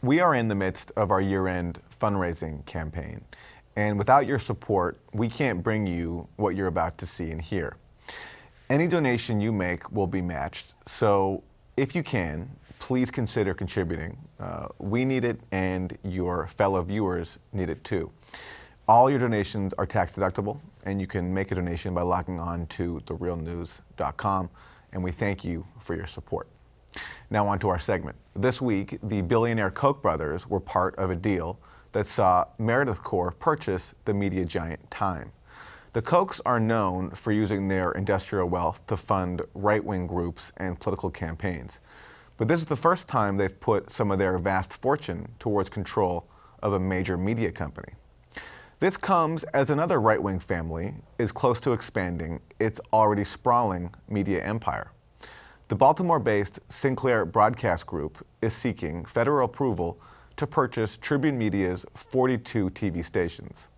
We are in the midst of our year-end fundraising campaign, and without your support, we can't bring you what you're about to see and hear. Any donation you make will be matched, so if you can, please consider contributing. We need it, and your fellow viewers need it too. All your donations are tax deductible, and you can make a donation by logging on to therealnews.com, and we thank you for your support. Now on to our segment. This week, the billionaire Koch brothers were part of a deal that saw Meredith Corp purchase the media giant Time. The Kochs are known for using their industrial wealth to fund right-wing groups and political campaigns. But this is the first time they've put some of their vast fortune towards control of a major media company. This comes as another right-wing family is close to expanding its already sprawling media empire. The Baltimore-based Sinclair Broadcast Group is seeking federal approval to purchase Tribune Media's 42 TV stations.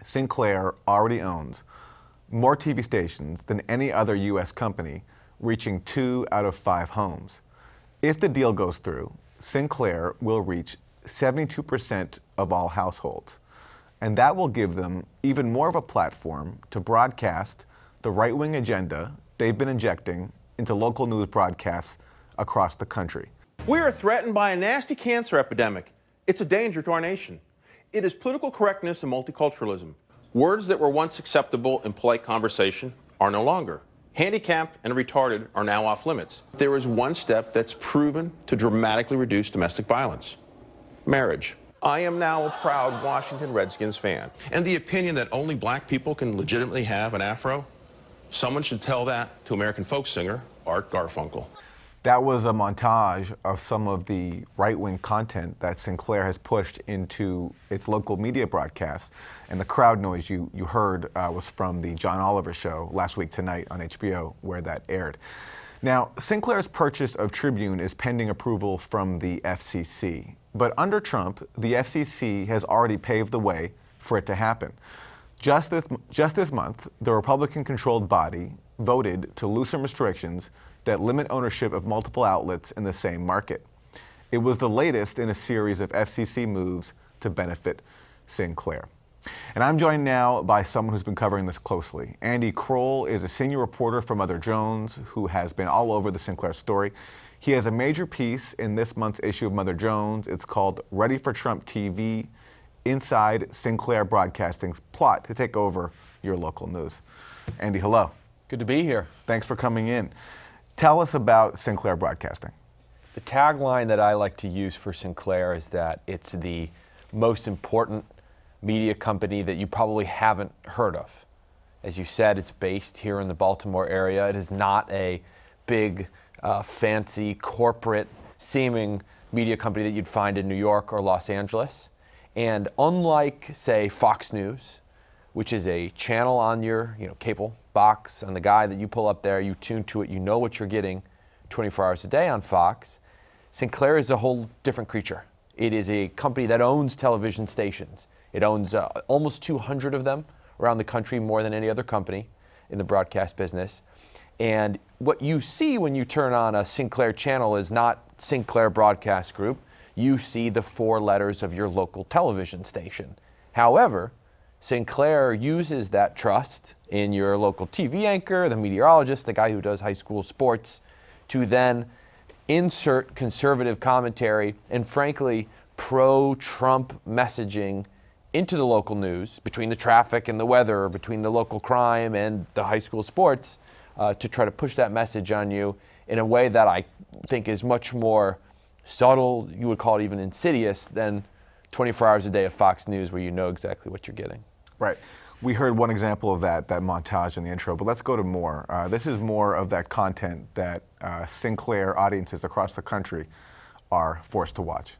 Sinclair already owns more TV stations than any other U.S. company, reaching 2 out of 5 homes. If the deal goes through, Sinclair will reach 72% of all households, and that will give them even more of a platform to broadcast the right-wing agenda they've been injecting into local news broadcasts across the country. We are threatened by a nasty cancer epidemic. It's a danger to our nation. It is political correctness and multiculturalism. Words that were once acceptable in polite conversation are no longer. Handicapped and retarded are now off limits. There is one step that's proven to dramatically reduce domestic violence: marriage. I am now a proud Washington Redskins fan. And the opinion that only black people can legitimately have an afro? Someone should tell that to American folk singer Art Garfunkel. That was a montage of some of the right-wing content that Sinclair has pushed into its local media broadcasts. And the crowd noise you heard was from the John Oliver show last week tonight on HBO, where that aired. Now, Sinclair's purchase of Tribune is pending approval from the FCC. But under Trump, the FCC has already paved the way for it to happen. Just this month, the Republican-controlled body voted to loosen restrictions that limit ownership of multiple outlets in the same market. It was the latest in a series of FCC moves to benefit Sinclair. And I'm joined now by someone who's been covering this closely. Andy Kroll is a senior reporter for Mother Jones who has been all over the Sinclair story. He has a major piece in this month's issue of Mother Jones. It's called Ready for Trump TV, Inside Sinclair Broadcasting's Plot to Take Over Your Local News. Andy, hello. Good to be here. Thanks for coming in. Tell us about Sinclair Broadcasting. The tagline that I like to use for Sinclair is that it's the most important media company that you probably haven't heard of. As you said, it's based here in the Baltimore area. It is not a big, fancy, corporate-seeming media company that you'd find in New York or Los Angeles. And unlike, say, Fox News, which is a channel on your cable box, on the guide that you pull up there, you tune to it, you know what you're getting 24 hours a day on Fox, Sinclair is a whole different creature. It is a company that owns television stations. It owns almost 200 of them around the country, more than any other company in the broadcast business. And what you see when you turn on a Sinclair channel is not Sinclair Broadcast Group. You see the 4 letters of your local television station. However, Sinclair uses that trust in your local TV anchor, the meteorologist, the guy who does high school sports, to then insert conservative commentary and, frankly, pro-Trump messaging into the local news, between the traffic and the weather, or between the local crime and the high school sports, to try to push that message on you in a way that I think is much more subtle, you would call it even insidious, than 24 hours a day of Fox News, where you know exactly what you're getting. Right. We heard one example of that montage in the intro, but let's go to more. This is more of that content that Sinclair audiences across the country are forced to watch.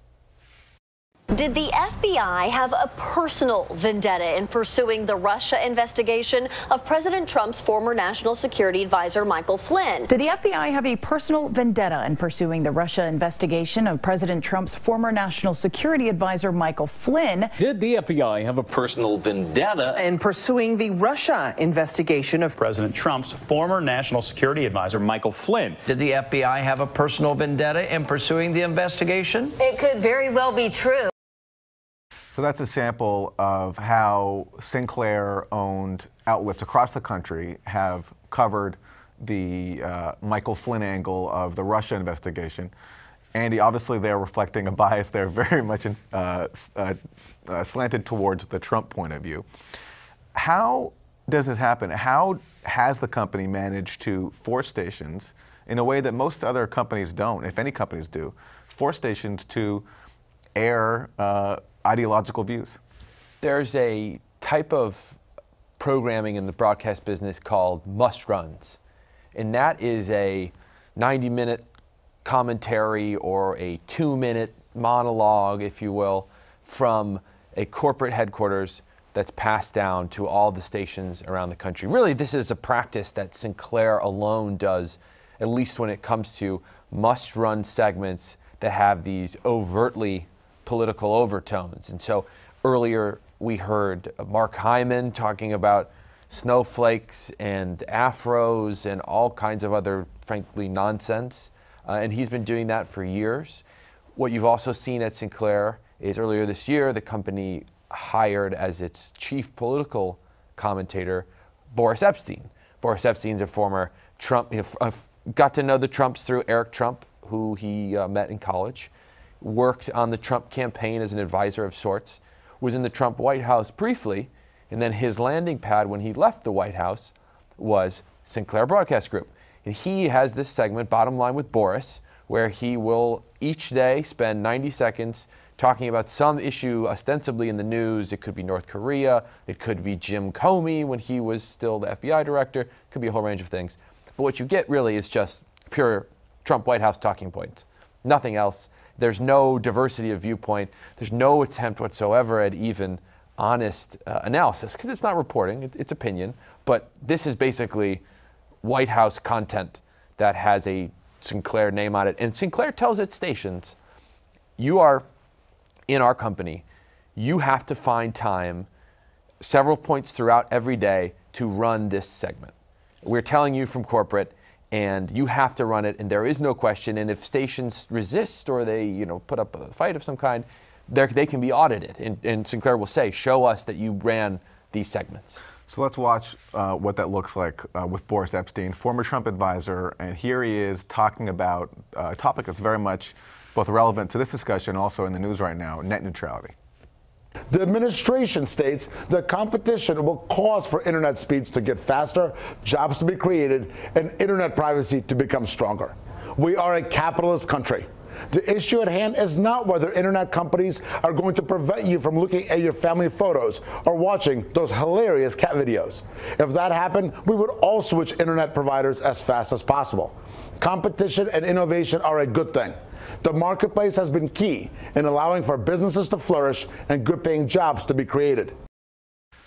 Did the FBI have a personal vendetta in pursuing the Russia investigation of President Trump's former national security advisor, Michael Flynn? Did the FBI have a personal vendetta in pursuing the Russia investigation of President Trump's former national security advisor, Michael Flynn? Did the FBI have a personal vendetta in pursuing the Russia investigation of President Trump's former national security advisor, Michael Flynn? Did the FBI have a personal vendetta in pursuing the investigation? It could very well be true. So that's a sample of how Sinclair-owned outlets across the country have covered the Michael Flynn angle of the Russia investigation. Andy, obviously they're reflecting a bias there very much slanted towards the Trump point of view. How does this happen? How has the company managed to force stations, in a way that most other companies don't, if any companies do, force stations to air ideological views? There's a type of programming in the broadcast business called must-runs, and that is a 90-minute commentary or a 2-minute monologue, if you will, from a corporate headquarters that's passed down to all the stations around the country. Really, this is a practice that Sinclair alone does, at least when it comes to must-run segments that have these overtly political overtones. And so earlier we heard Mark Hyman talking about snowflakes and afros and all kinds of other, frankly, nonsense. And he's been doing that for years. What you've also seen at Sinclair is earlier this year, the company hired as its chief political commentator Boris Epstein. Boris Epstein's a former Trump, got to know the Trumps through Eric Trump, who he met in college, worked on the Trump campaign as an advisor of sorts, was in the Trump White House briefly, and then his landing pad when he left the White House was Sinclair Broadcast Group. And he has this segment, Bottom Line with Boris, where he will each day spend 90 seconds talking about some issue ostensibly in the news. It could be North Korea, it could be Jim Comey when he was still the FBI director, it could be a whole range of things. But what you get really is just pure Trump White House talking points, nothing else. There's no diversity of viewpoint. There's no attempt whatsoever at even honest analysis, because it's not reporting, it's opinion. But this is basically White House content that has a Sinclair name on it. And Sinclair tells its stations, you are in our company, you have to find time several points throughout every day to run this segment. We're telling you from corporate, and you have to run it, and there is no question. And if stations resist or they, put up a fight of some kind, they can be audited. And Sinclair will say, show us that you ran these segments. So let's watch what that looks like with Boris Epstein, former Trump advisor, and here he is talking about a topic that's very much both relevant to this discussion, also in the news right now, net neutrality. The administration states that competition will cause for internet speeds to get faster, jobs to be created, and internet privacy to become stronger. We are a capitalist country. The issue at hand is not whether internet companies are going to prevent you from looking at your family photos or watching those hilarious cat videos. If that happened, we would all switch internet providers as fast as possible. Competition and innovation are a good thing. The marketplace has been key in allowing for businesses to flourish and good-paying jobs to be created.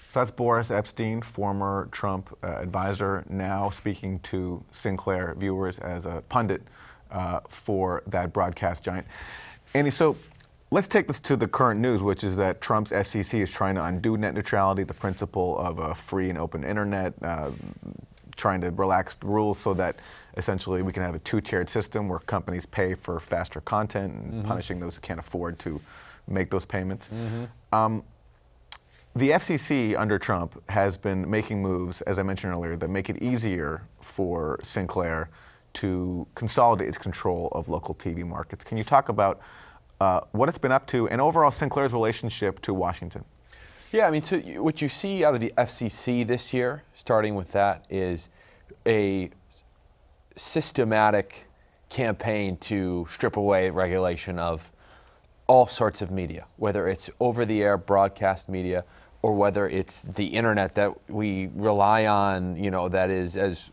So that's Boris Epstein, former Trump advisor, now speaking to Sinclair viewers as a pundit for that broadcast giant. Andy, so let's take this to the current news, which is that Trump's FCC is trying to undo net neutrality, the principle of a free and open internet, trying to relax the rules so that essentially we can have a two-tiered system where companies pay for faster content and punishing those who can't afford to make those payments. The FCC under Trump has been making moves, as I mentioned earlier, that make it easier for Sinclair to consolidate its control of local TV markets. Can you talk about what it's been up to and overall Sinclair's relationship to Washington? Yeah, I mean, so what you see out of the FCC this year, starting with that, is a systematic campaign to strip away regulation of all sorts of media, whether it's over-the-air broadcast media or whether it's the internet that we rely on, that is, as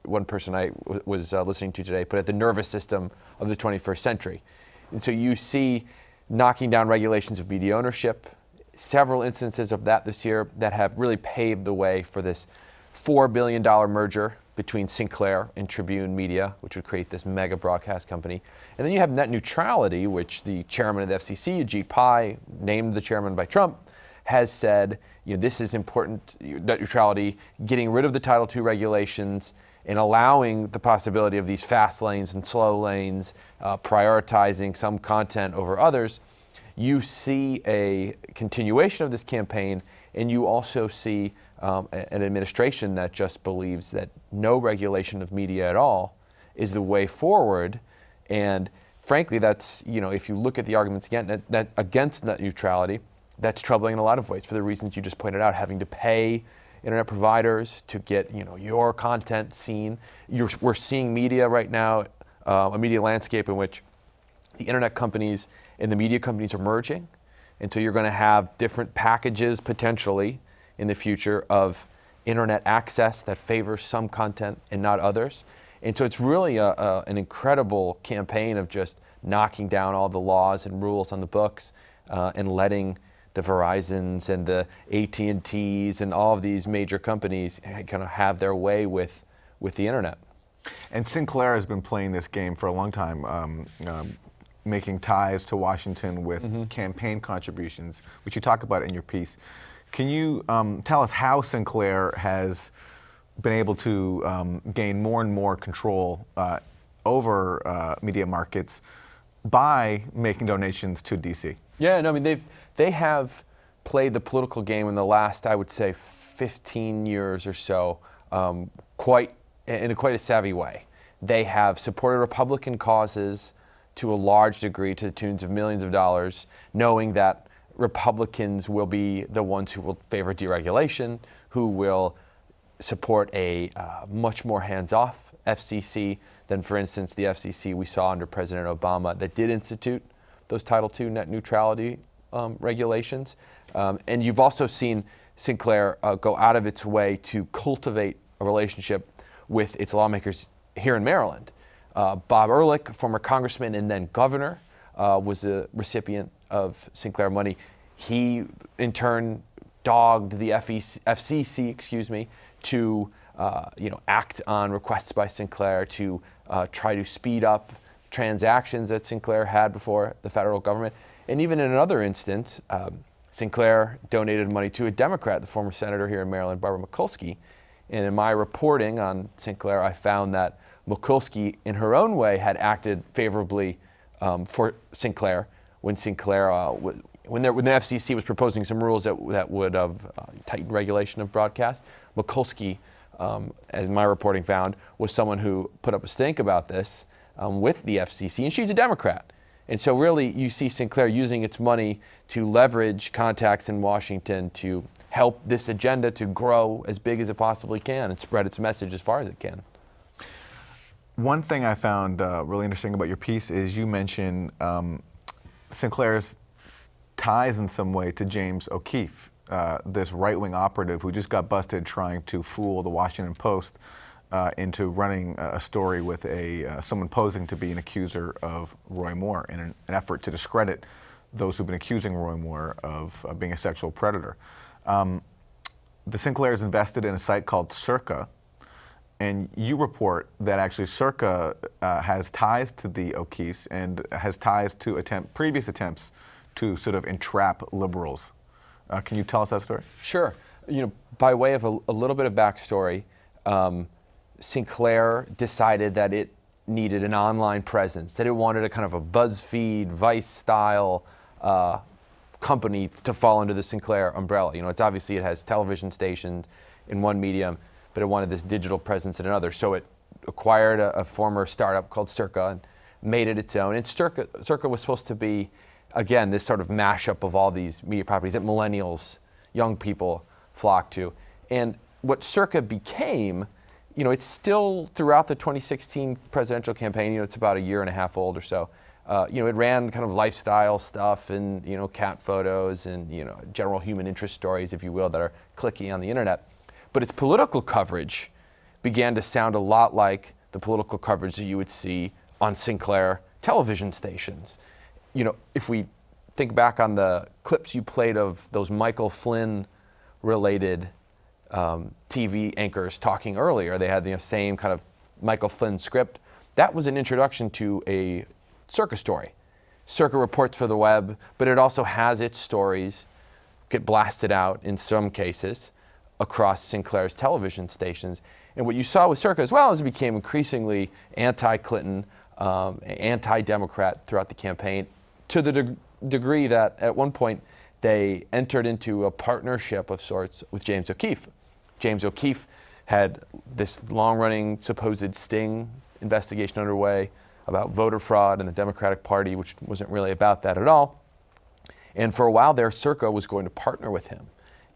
one person I was listening to today put it, the nervous system of the 21st century. And so you see knocking down regulations of media ownership. Several instances of that this year that have really paved the way for this $4 billion merger between Sinclair and Tribune Media, which would create this mega broadcast company. And then you have net neutrality, which the chairman of the FCC, Ajit Pai, named the chairman by Trump, has said, this is important, net neutrality, getting rid of the Title II regulations and allowing the possibility of these fast lanes and slow lanes, prioritizing some content over others. You see a continuation of this campaign, and you also see an administration that just believes that no regulation of media at all is the way forward. And frankly, that's, if you look at the arguments against net neutrality, that's troubling in a lot of ways for the reasons you just pointed out, having to pay internet providers to get your content seen. We're seeing media right now, a media landscape in which the internet companies and the media companies are merging. And so you're going to have different packages potentially in the future of internet access that favors some content and not others. And so it's really an incredible campaign of just knocking down all the laws and rules on the books and letting the Verizons and the AT&Ts and all of these major companies kind of have their way with the internet. And Sinclair has been playing this game for a long time, making ties to Washington with campaign contributions, which you talk about in your piece. Can you tell us how Sinclair has been able to gain more and more control over media markets by making donations to DC? Yeah, no, I mean, they have played the political game in the last, I would say, 15 years or so, in quite a savvy way. They have supported Republican causes to a large degree, to the tunes of millions of dollars, knowing that Republicans will be the ones who will favor deregulation, who will support a much more hands-off FCC than, for instance, the FCC we saw under President Obama that did institute those Title II net neutrality regulations. And you've also seen Sinclair go out of its way to cultivate a relationship with its lawmakers here in Maryland. Bob Ehrlich, former congressman and then governor, was a recipient of Sinclair money. He, in turn, dogged the FCC, to act on requests by Sinclair to try to speed up transactions that Sinclair had before the federal government. And even in another instance, Sinclair donated money to a Democrat, the former senator here in Maryland, Barbara Mikulski. And in my reporting on Sinclair, I found that Mikulski, in her own way, had acted favorably for Sinclair when when the FCC was proposing some rules that would have tightened regulation of broadcast. Mikulski, as my reporting found, was someone who put up a stink about this with the FCC, and she's a Democrat. And so really you see Sinclair using its money to leverage contacts in Washington to help this agenda to grow as big as it possibly can and spread its message as far as it can. One thing I found really interesting about your piece is you mention Sinclair's ties in some way to James O'Keefe, this right-wing operative who just got busted trying to fool the Washington Post into running a story with someone posing to be an accuser of Roy Moore in an effort to discredit those who've been accusing Roy Moore of being a sexual predator. The Sinclairs invested in a site called Circa, and you report that actually Circa has ties to the O'Keefes and has ties to previous attempts to sort of entrap liberals. Can you tell us that story? Sure. By way of a little bit of backstory, Sinclair decided that it needed an online presence, that it wanted a kind of a BuzzFeed, Vice-style company to fall under the Sinclair umbrella. It's obviously it has television stations in one medium, but it wanted this digital presence in another. So it acquired a former startup called Circa and made it its own. And Circa was supposed to be, again, this sort of mashup of all these media properties that millennials, young people, flock to. And what Circa became, it's still throughout the 2016 presidential campaign, it's about a year and a half old or so. It ran kind of lifestyle stuff and, cat photos and, general human interest stories, if you will, that are clicky on the internet. But its political coverage began to sound a lot like the political coverage that you would see on Sinclair television stations. If we think back on the clips you played of those Michael Flynn related TV anchors talking earlier. They had the same kind of Michael Flynn script. That was an introduction to a Circa story. Circa reports for the web, but it also has its stories get blasted out in some cases across Sinclair's television stations. And what you saw with Circa as well is it became increasingly anti-Clinton, anti-Democrat throughout the campaign, to the degree that at one point they entered into a partnership of sorts with James O'Keefe. James O'Keefe had this long-running supposed sting investigation underway about voter fraud in the Democratic Party, which wasn't really about that at all. And for a while there, Circa was going to partner with him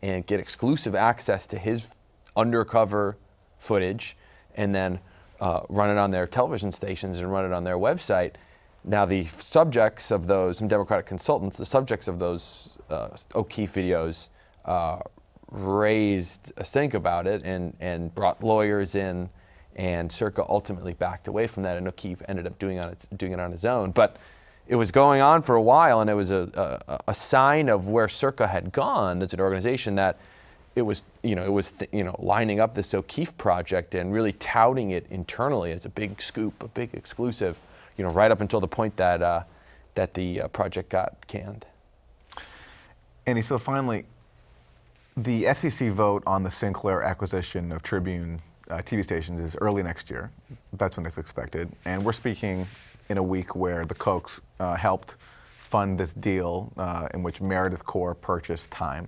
and get exclusive access to his undercover footage and then run it on their television stations and run it on their website. Now the subjects of those, some Democratic consultants, the subjects of those O'Keefe videos raised a stink about it and brought lawyers in, and Circa ultimately backed away from that, and O'Keefe ended up doing it on his own. But it was going on for a while, and it was a sign of where Circa had gone as an organization, that it was lining up this O'Keefe project and really touting it internally as a big scoop, a big exclusive, right up until the point that the project got canned. Andy, so finally, the FCC vote on the Sinclair acquisition of Tribune TV stations is early next year. That's when it's expected. And we're speaking in a week where the Kochs helped fund this deal in which Meredith Corp purchased Time.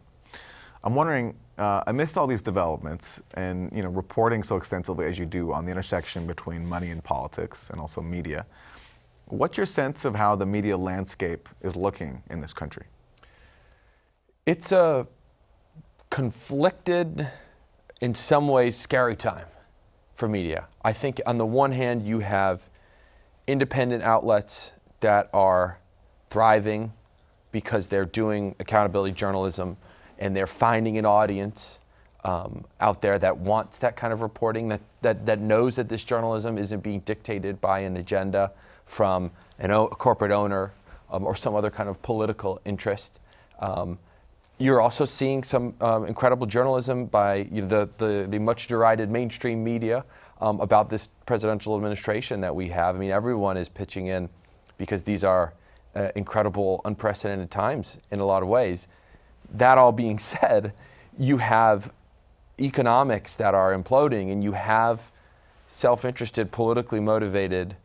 I'm wondering, amidst all these developments and reporting so extensively as you do on the intersection between money and politics and also media, what's your sense of how the media landscape is looking in this country? It's a conflicted, in some ways, scary time for media. I think on the one hand, you have independent outlets that are thriving because they're doing accountability journalism and they're finding an audience out there that wants that kind of reporting, that knows that this journalism isn't being dictated by an agenda from a corporate owner or some other kind of political interest. You're also seeing some incredible journalism by the much derided mainstream media about this presidential administration that we have. I mean, everyone is pitching in because these are incredible, unprecedented times in a lot of ways. That all being said, you have economics that are imploding, and you have self-interested, politically motivated,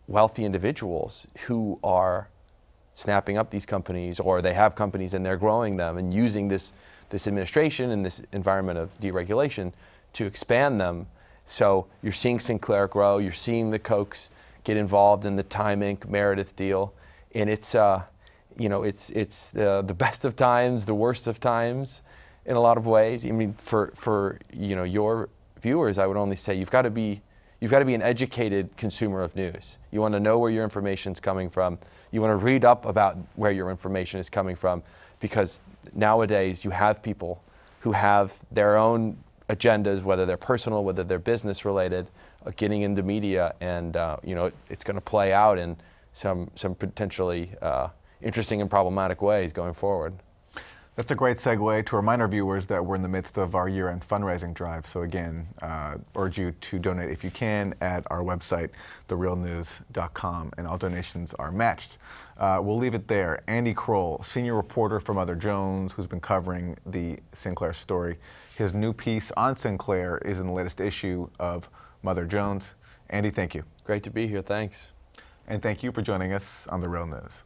wealthy individuals who are snapping up these companies, or they have companies and they're growing them and using this administration and this environment of deregulation to expand them. So you're seeing Sinclair grow, you're seeing the Kochs get involved in the Time Inc. Meredith deal, and it's the best of times, the worst of times in a lot of ways. I mean, for your viewers, I would only say you've got to be an educated consumer of news. You want to know where your information's coming from. You want to read up about where your information is coming from, because nowadays you have people who have their own agendas, whether they're personal, whether they're business related, getting into media, and it's going to play out in some potentially interesting and problematic ways going forward. That's a great segue to remind our viewers that we're in the midst of our year-end fundraising drive. So again, urge you to donate if you can at our website, therealnews.com, and all donations are matched. We'll leave it there. Andy Kroll, senior reporter for Mother Jones, who's been covering the Sinclair story. His new piece on Sinclair is in the latest issue of Mother Jones. Andy, thank you. Great to be here. Thanks. And thank you for joining us on The Real News.